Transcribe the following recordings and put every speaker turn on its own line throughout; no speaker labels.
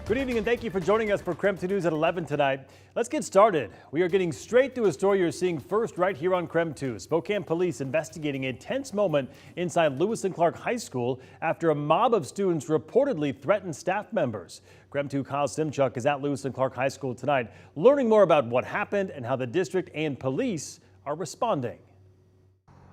Good evening and thank you for joining us for KREM 2 News at 11 tonight. Let's get started. We are getting straight to a story you're seeing first right here on KREM 2. Spokane police investigating a tense moment inside Lewis and Clark High School after a mob of students reportedly threatened staff members. KREM 2 Kyle Simchuk is at Lewis and Clark High School tonight, learning more about what happened and how the district and police are responding.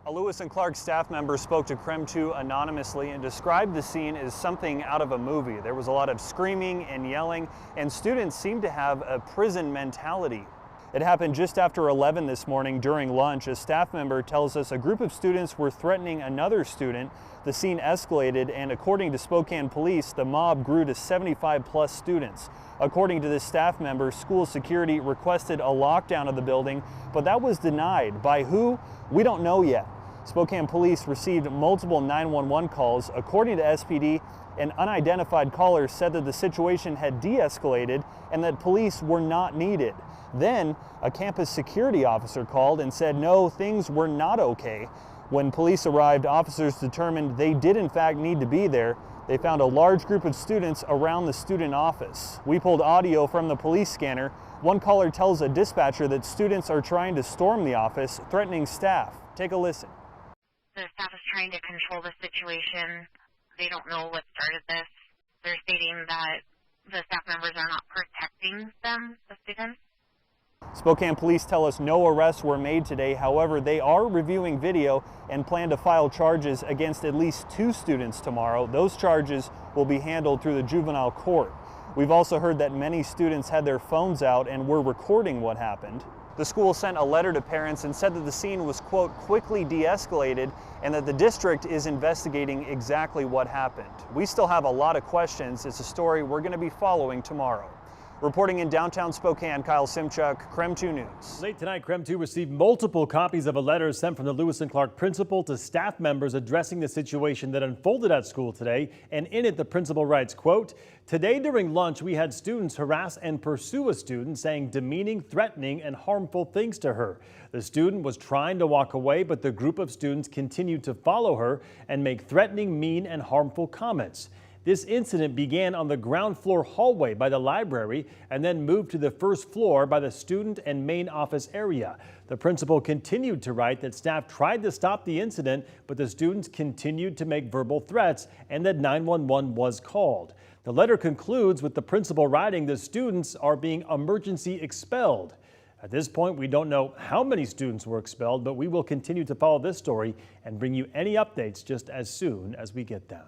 A Lewis and Clark staff member spoke to KREM 2 anonymously and described the scene as something out of a movie. There was a lot of screaming and yelling, and students seemed to have a prison mentality. It happened just after 11 this morning during lunch. A staff member tells us a group of students were threatening another student. The scene escalated, and according to Spokane police, the mob grew to 75+ students. According to this staff member, school security requested a lockdown of the building, but that was denied. By who? We don't know yet. Spokane police received multiple 911 calls. According to SPD, an unidentified caller said that the situation had de-escalated and that police were not needed. Then, a campus security officer called and said no, things were not okay. When police arrived, officers determined they did in fact need to be there. They found a large group of students around the student office. We pulled audio from the police scanner. One caller tells a dispatcher that students are trying to storm the office, threatening staff. Take a listen.
The staff is trying to control the situation. They don't know what started this. They're stating that the staff members are not protecting them, the students.
Spokane police tell us no arrests were made today. However, they are reviewing video and plan to file charges against at least 2 students tomorrow. Those charges will be handled through the juvenile court. We've also heard that many students had their phones out and were recording what happened. The school sent a letter to parents and said that the scene was, quote, quickly de-escalated and that the district is investigating exactly what happened. We still have a lot of questions. It's a story we're going to be following tomorrow. Reporting in downtown Spokane, Kyle Simchuk, KREM 2 News.
Late tonight, KREM 2 received multiple copies of a letter sent from the Lewis and Clark principal to staff members addressing the situation that unfolded at school today. And in it, the principal writes, quote, "Today during lunch, we had students harass and pursue a student, saying demeaning, threatening, and harmful things to her. The student was trying to walk away, but the group of students continued to follow her and make threatening, mean, and harmful comments. This incident began on the ground floor hallway by the library and then moved to the first floor by the student and main office area. The principal continued to write that staff tried to stop the incident, but the students continued to make verbal threats and that 911 was called." The letter concludes with the principal writing the students are being emergency expelled. At this point, we don't know how many students were expelled, but we will continue to follow this story and bring you any updates just as soon as we get them.